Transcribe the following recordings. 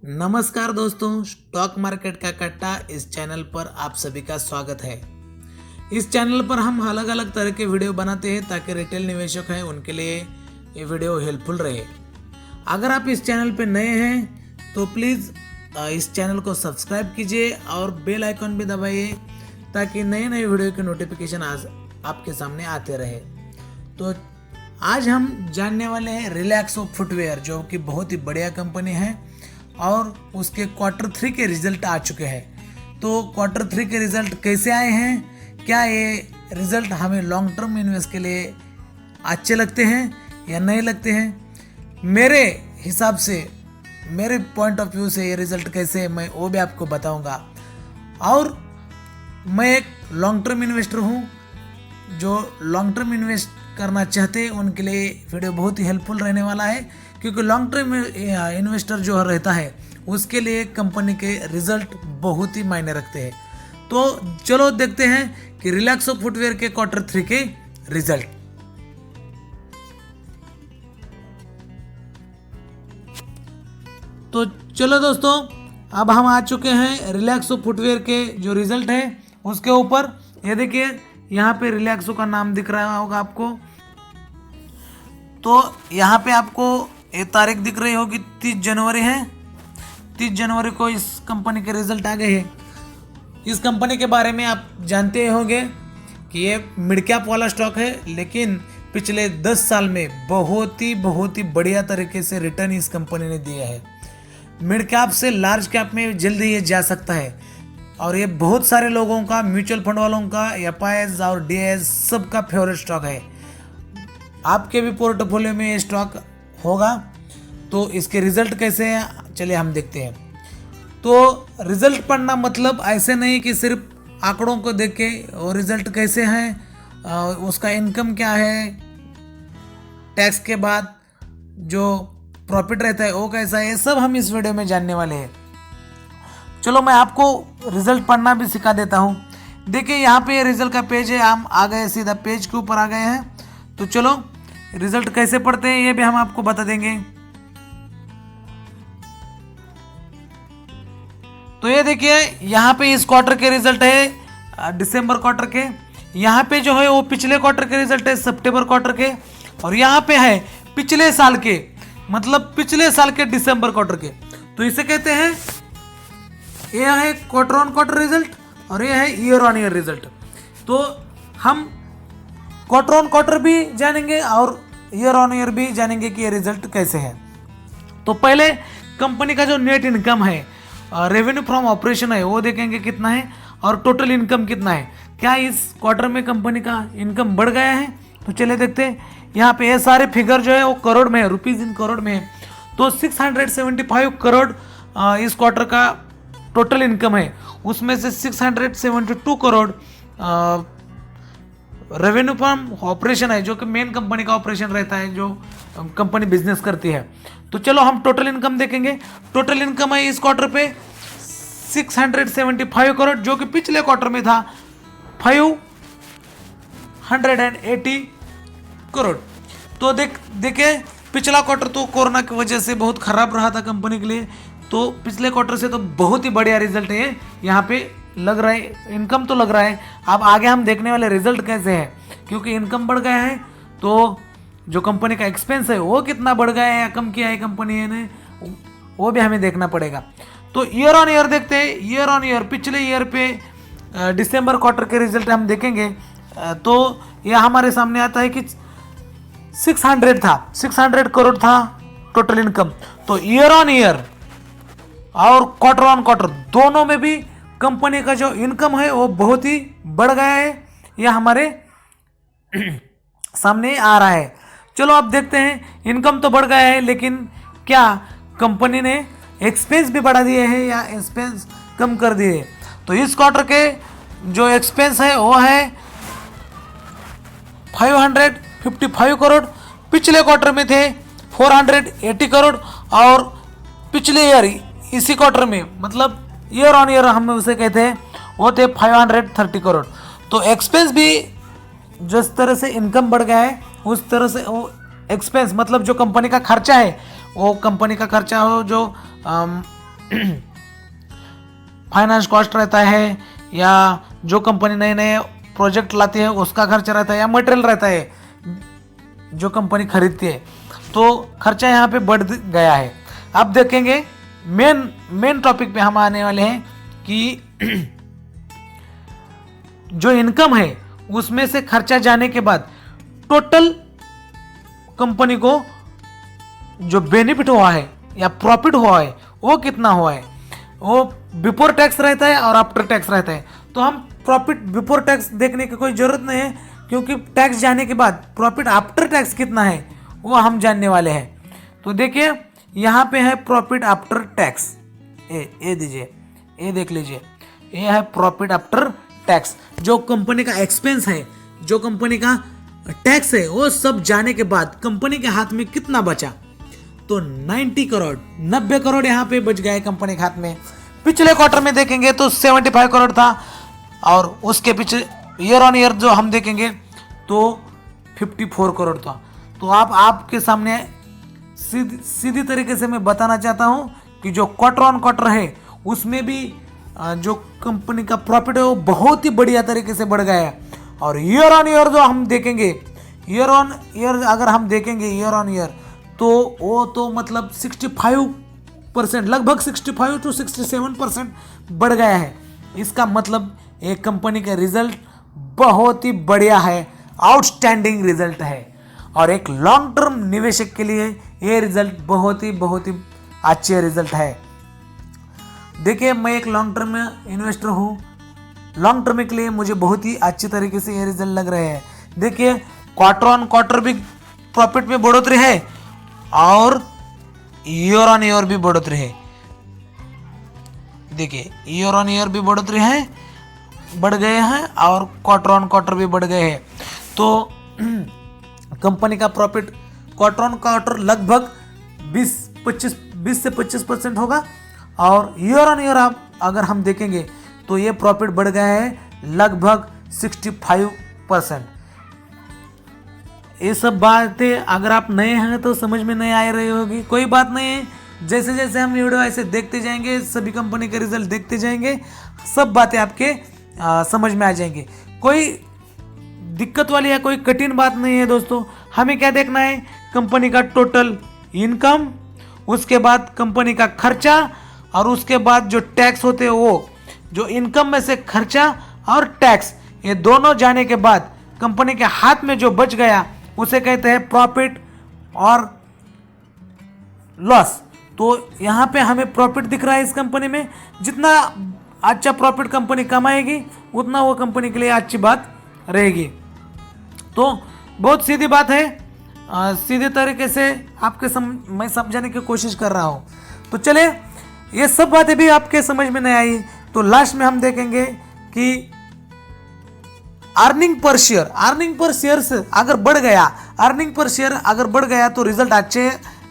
नमस्कार दोस्तों, stock market का कट्टा इस चैनल पर आप सभी का स्वागत है। इस चैनल पर हम अलग अलग तरह के वीडियो बनाते हैं ताकि रिटेल निवेशक हैं उनके लिए ये वीडियो हेल्पफुल रहे। अगर आप इस चैनल पर नए हैं तो प्लीज़ इस चैनल को सब्सक्राइब कीजिए और बेल आइकन भी दबाइए ताकि नए नए वीडियो के नोटिफिकेशन आज आपके सामने आते रहे। तो आज हम जानने वाले हैं रिलैक्सो फुटवेयर, जो कि बहुत ही बढ़िया कंपनी है और उसके क्वार्टर 3 के रिजल्ट आ चुके हैं। तो क्वार्टर 3 के रिजल्ट कैसे आए हैं, क्या ये रिजल्ट हमें लॉन्ग टर्म इन्वेस्ट के लिए अच्छे लगते हैं या नहीं लगते हैं। मेरे हिसाब से, मेरे पॉइंट ऑफ व्यू से ये रिजल्ट कैसे है मैं वो भी आपको बताऊंगा। और मैं एक लॉन्ग टर्म इन्वेस्टर हूँ, जो लॉन्ग टर्म इन्वेस्ट करना चाहते हैं उनके लिए वीडियो बहुत ही हेल्पफुल रहने वाला है, क्योंकि लॉन्ग टर्म इन्वेस्टर जो रहता है उसके लिए कंपनी के रिजल्ट बहुत ही मायने रखते हैं। तो चलो देखते हैं कि रिलैक्सो फुटवेयर के क्वार्टर 3 के रिजल्ट। तो चलो दोस्तों, अब हम आ चुके हैं रिलैक्सो फुटवेयर के जो रिजल्ट है उसके ऊपर। ये देखिए, यहाँ पे रिलैक्सो का नाम दिख रहा होगा आपको। तो यहाँ पे आपको ये तारीख दिख रही होगी, 30 जनवरी है। 30 जनवरी को इस कंपनी के रिजल्ट आ गए हैं। इस कंपनी के बारे में आप जानते होंगे कि ये मिड कैप वाला स्टॉक है, लेकिन पिछले 10 साल में बहुत ही बढ़िया तरीके से रिटर्न इस कंपनी ने दिया है। मिड कैप से लार्ज कैप में जल्दी ये जा सकता है और ये बहुत सारे लोगों का, म्यूचुअल फंड वालों का, एफआईएस और डीआईएस सबका फेवरेट स्टॉक है। आपके भी पोर्टफोलियो में ये स्टॉक होगा। तो इसके रिजल्ट कैसे हैं चलिए हम देखते हैं। तो रिजल्ट पढ़ना मतलब ऐसे नहीं कि सिर्फ आंकड़ों को देख के और रिजल्ट कैसे हैं, उसका इनकम क्या है, टैक्स के बाद जो प्रॉफिट रहता है वो कैसा है, ये सब हम इस वीडियो में जानने वाले हैं। चलो मैं आपको रिजल्ट पढ़ना भी सिखा देता हूँ। देखिए यहाँ पे रिजल्ट का पेज है, हम आ गए, सीधा पेज के ऊपर आ गए हैं। तो चलो रिजल्ट कैसे पढ़ते हैं ये भी हम आपको बता देंगे। तो ये देखिए, यहाँ पे इस क्वार्टर के रिजल्ट है दिसंबर क्वार्टर के। यहाँ पे जो है वो पिछले क्वार्टर के रिजल्ट है सितंबर क्वार्टर के। और यहाँ पे है पिछले साल के, मतलब पिछले साल के दिसंबर क्वार्टर के। तो इसे कहते हैं, यह है क्वार्टर ऑन क्वार्टर रिजल्ट और यह है ईयर ऑन ईयर रिजल्ट। तो हम क्वार्टर ऑन क्वार्टर भी जानेंगे और ईयर ऑन ईयर भी जानेंगे कि ये रिजल्ट कैसे है। तो पहले कंपनी का जो नेट इनकम है, रेवेन्यू फ्रॉम ऑपरेशन है, वो देखेंगे कितना है और टोटल इनकम कितना है। क्या इस क्वार्टर में कंपनी का इनकम बढ़ गया है? तो चलिए देखते हैं। यहाँ पे ये सारे फिगर जो है वो करोड़ में है, रुपीज इन करोड़ में है। तो 675 करोड़ इस क्वार्टर का टोटल इनकम है। उसमें से 672 करोड़ रेवेन्यू फ्रॉम ऑपरेशन है, जो कि मेन कंपनी का ऑपरेशन रहता है, जो कंपनी बिजनेस करती है। तो चलो हम टोटल इनकम देखेंगे। टोटल इनकम है इस क्वार्टर पे 675 करोड़, जो कि पिछले क्वार्टर में था 580 करोड़। तो देखिए, पिछला क्वार्टर तो कोरोना की वजह से बहुत खराब रहा था कंपनी के लिए। तो पिछले क्वार्टर से तो बहुत ही बढ़िया रिजल्ट है यहाँ पे लग रहा है, इनकम तो लग रहा है। अब आगे हम देखने वाले रिजल्ट कैसे है, क्योंकि इनकम बढ़ गया है तो जो कंपनी का एक्सपेंस है वो कितना बढ़ गया है या कम किया है कंपनी ने, वो भी हमें देखना पड़ेगा। तो ईयर ऑन ईयर देखते हैं। ईयर ऑन ईयर पिछले ईयर पे दिसंबर क्वार्टर के रिजल्ट हम देखेंगे तो यह हमारे सामने आता है कि 600 करोड़ था टोटल इनकम। तो ईयर ऑन ईयर और क्वार्टर ऑन क्वार्टर दोनों में भी कंपनी का जो इनकम है वो बहुत ही बढ़ गया है, यह हमारे सामने आ रहा है। चलो अब देखते हैं, इनकम तो बढ़ गया है लेकिन क्या कंपनी ने एक्सपेंस भी बढ़ा दिए हैं या एक्सपेंस कम कर दिए। तो इस क्वार्टर के जो एक्सपेंस है वो है 555 करोड़। पिछले क्वार्टर में थे 480 करोड़ और पिछले ईयर इसी क्वार्टर में, मतलब ईयर ऑन ईयर हम उसे कहते हैं, वो थे 530 करोड़। तो एक्सपेंस भी जिस तरह से इनकम बढ़ गया है उस तरह से वो एक्सपेंस, मतलब जो कंपनी का खर्चा है वो कंपनी का खर्चा हो जो फाइनेंस कॉस्ट रहता है, या जो कंपनी नए नए प्रोजेक्ट लाती है उसका खर्चा रहता है, या मटेरियल रहता है जो कंपनी खरीदती है, तो खर्चा यहाँ पे बढ़ गया है। अब देखेंगे मेन टॉपिक पे हम आने वाले हैं कि जो इनकम है उसमें से खर्चा जाने के बाद टोटल कंपनी को जो बेनिफिट हुआ है या प्रॉफिट हुआ है वो कितना हुआ है। वो बिफोर टैक्स रहता है और आफ्टर टैक्स रहता है। तो हम प्रॉफिट बिफोर टैक्स देखने की कोई ज़रूरत नहीं है, क्योंकि टैक्स जाने के बाद प्रॉफिट आफ्टर टैक्स कितना है वो हम जानने वाले हैं। तो देखिए यहाँ पे है प्रॉफिट आफ्टर टैक्स, ये दीजिए, ये देख लीजिए, ये है प्रॉफिट आफ्टर टैक्स। जो कंपनी का एक्सपेंस है, जो कंपनी का टैक्स है, वो सब जाने के बाद कंपनी के हाथ में कितना बचा, तो 90 करोड़ 90 करोड़ यहाँ पे बच गए कंपनी के हाथ में। पिछले क्वार्टर में देखेंगे तो 75 करोड़ था, और उसके पीछे ईयर ऑन ईयर जो हम देखेंगे तो 54 करोड़ था। तो आपके सामने सीधी तरीके से मैं बताना चाहता हूँ कि जो क्वार्टर ऑन क्वार्टर है उसमें भी जो कंपनी का प्रॉफिट है वो बहुत ही बढ़िया तरीके से बढ़ गया है। और ईयर ऑन ईयर जो हम देखेंगे, ईयर ऑन ईयर अगर हम देखेंगे ईयर ऑन ईयर, तो वो तो मतलब 65%, लगभग 65 to 67% बढ़ गया है। इसका मतलब एक कंपनी का रिजल्ट बहुत ही बढ़िया है, आउटस्टैंडिंग रिजल्ट है, और एक लॉन्ग टर्म निवेशक के लिए ये रिजल्ट बहुत ही अच्छे रिजल्ट है। देखिए मैं एक लॉन्ग टर्म इन्वेस्टर हूँ, लॉन्ग टर्म के लिए मुझे बहुत ही अच्छी तरीके से ये रिजल्ट लग रहे हैं। देखिए क्वार्टर ऑन क्वार्टर भी प्रॉफिट में बढ़ोतरी है और ईयर ऑन ईयर भी बढ़ोतरी है। देखिए ईयर ऑन ईयर भी बढ़ोतरी है, बढ़ गए हैं, और क्वार्टर ऑन क्वार्टर भी बढ़ गए हैं। तो कंपनी का प्रॉफिट क्वार्टर ऑन क्वार्टर लगभग 20 से 25% होगा, और ईयर ऑन ईयर आप अगर हम देखेंगे तो ये प्रॉफिट बढ़ गया है लगभग 65%। ये सब बातें अगर आप नए हैं तो समझ में नहीं आ रही होगी, कोई बात नहीं है। जैसे जैसे हम वीडियो ऐसे देखते जाएंगे, सभी कंपनी के रिजल्ट देखते जाएंगे, सब बातें आपके समझ में आ जाएंगी। कोई दिक्कत वाली या कोई कठिन बात नहीं है दोस्तों। हमें क्या देखना है, कंपनी का टोटल इनकम, उसके बाद कंपनी का खर्चा, और उसके बाद जो टैक्स होते हैं वो, जो इनकम में से खर्चा और टैक्स, ये दोनों जाने के बाद कंपनी के हाथ में जो बच गया उसे कहते हैं प्रॉफिट और लॉस। तो यहाँ पे हमें प्रॉफिट दिख रहा है इस कंपनी में। जितना अच्छा प्रॉफिट कंपनी कमाएगी उतना वो कंपनी के लिए अच्छी बात रहेगी। तो बहुत सीधी बात है, सीधे तरीके से आपके मैं समझाने की कोशिश कर रहा हूँ। तो चलिए, ये सब बातें भी आपके समझ में नहीं आई तो लास्ट में हम देखेंगे कि अर्निंग पर शेयर से अगर बढ़ गया, अर्निंग पर शेयर अगर बढ़ गया तो रिजल्ट अच्छे,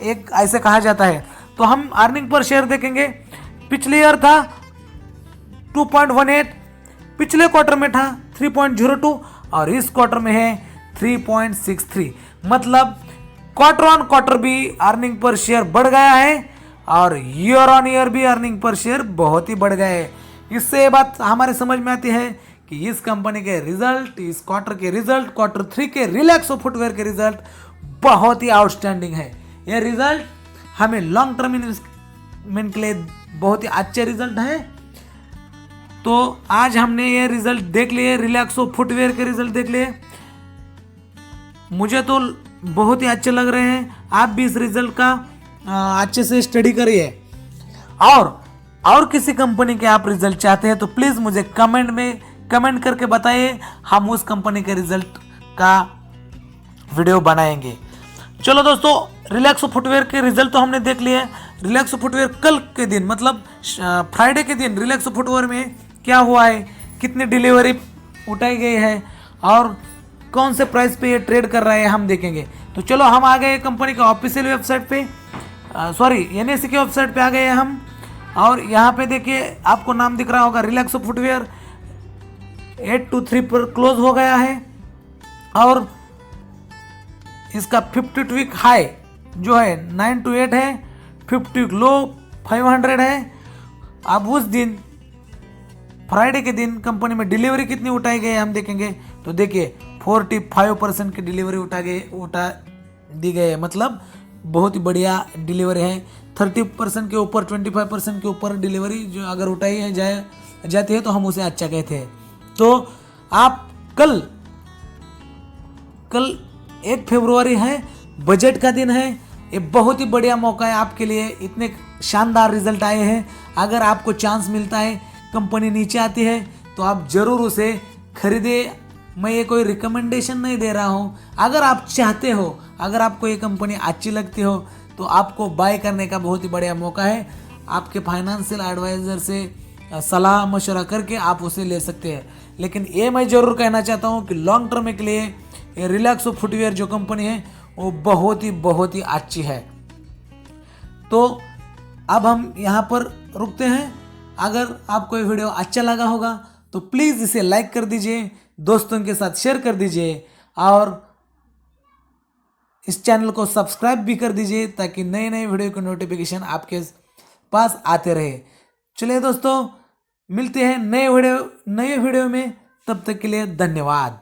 एक ऐसे कहा जाता है। तो हम अर्निंग पर शेयर देखेंगे। पिछले ईयर था 2.18, पिछले क्वार्टर में था 3.02, और इस क्वार्टर में है 3.63। मतलब क्वार्टर ऑन क्वार्टर भी अर्निंग पर शेयर बढ़ गया है, और ईयर ऑन ईयर भी अर्निंग पर शेयर बहुत ही बढ़ गए हैं। इससे ये बात हमारे समझ में आती है कि इस कंपनी के रिजल्ट, इस क्वार्टर के रिजल्ट, क्वार्टर 3 के रिलैक्सो फुटवेयर के रिजल्ट बहुत ही आउटस्टैंडिंग है। ये रिजल्ट हमें लॉन्ग टर्म इन्वेस्टमेंट के लिए बहुत ही अच्छे रिजल्ट है। तो आज हमने ये रिजल्ट देख लिए, रिलैक्सो फुटवेयर के रिजल्ट देख लिए, मुझे तो बहुत ही अच्छे लग रहे हैं। आप भी इस रिजल्ट का अच्छे से स्टडी करिए, और किसी कंपनी के आप रिजल्ट चाहते हैं तो प्लीज़ मुझे कमेंट करके बताइए, हम उस कंपनी के रिजल्ट का वीडियो बनाएंगे। चलो दोस्तों, रिलैक्सो फुटवेयर के रिजल्ट तो हमने देख लिए। रिलैक्सो फुटवेयर कल के दिन मतलब फ्राइडे के दिन रिलैक्सो फुटवेयर में क्या हुआ है, कितनी डिलीवरी उठाई गई है, और कौन से प्राइस पे ये ट्रेड कर रहा है हम देखेंगे। तो चलो हम आ गए कंपनी का ऑफिशियल वेबसाइट पे, सॉरी NSE के वेबसाइट पे आ गए हम। और यहाँ पे देखिए आपको नाम दिख रहा होगा रिलैक्सो फुटवेयर, 823 पर क्लोज हो गया है, और इसका 52 वीक हाई जो है 928 है, 50 लो 500 है, अब उस दिन फ्राइडे के दिन कंपनी में डिलीवरी कितनी उठाई गई हम देखेंगे। तो देखिए 45% की डिलीवरी उठा दी गई है, मतलब बहुत ही बढ़िया डिलीवरी है। 30% के ऊपर 25% के ऊपर डिलीवरी जो अगर उठाई है जाती है तो हम उसे अच्छा कहते हैं। तो आप कल 1 फरवरी है, बजट का दिन है। ये बहुत ही बढ़िया मौका है आपके लिए, इतने शानदार रिजल्ट आए हैं। अगर आपको चांस मिलता है, कंपनी नीचे आती है तो आप जरूर उसे खरीदे। मैं ये कोई रिकमेंडेशन नहीं दे रहा हूँ। अगर आप चाहते हो, अगर आपको ये कंपनी अच्छी लगती हो तो आपको बाय करने का बहुत ही बढ़िया मौका है। आपके फाइनेंशियल एडवाइजर से सलाह मशवरा करके आप उसे ले सकते हैं। लेकिन ये मैं ज़रूर कहना चाहता हूँ कि लॉन्ग टर्म के लिए ये रिलैक्सो फुटवेयर जो कंपनी है वो बहुत ही अच्छी है। तो अब हम यहाँ पर रुकते हैं। अगर आपको ये वीडियो अच्छा लगा होगा तो प्लीज़ इसे लाइक कर दीजिए, दोस्तों के साथ शेयर कर दीजिए और इस चैनल को सब्सक्राइब भी कर दीजिए ताकि नए नए वीडियो के नोटिफिकेशन आपके पास आते रहे। चलिए दोस्तों, मिलते हैं नए वीडियो में। तब तक के लिए धन्यवाद।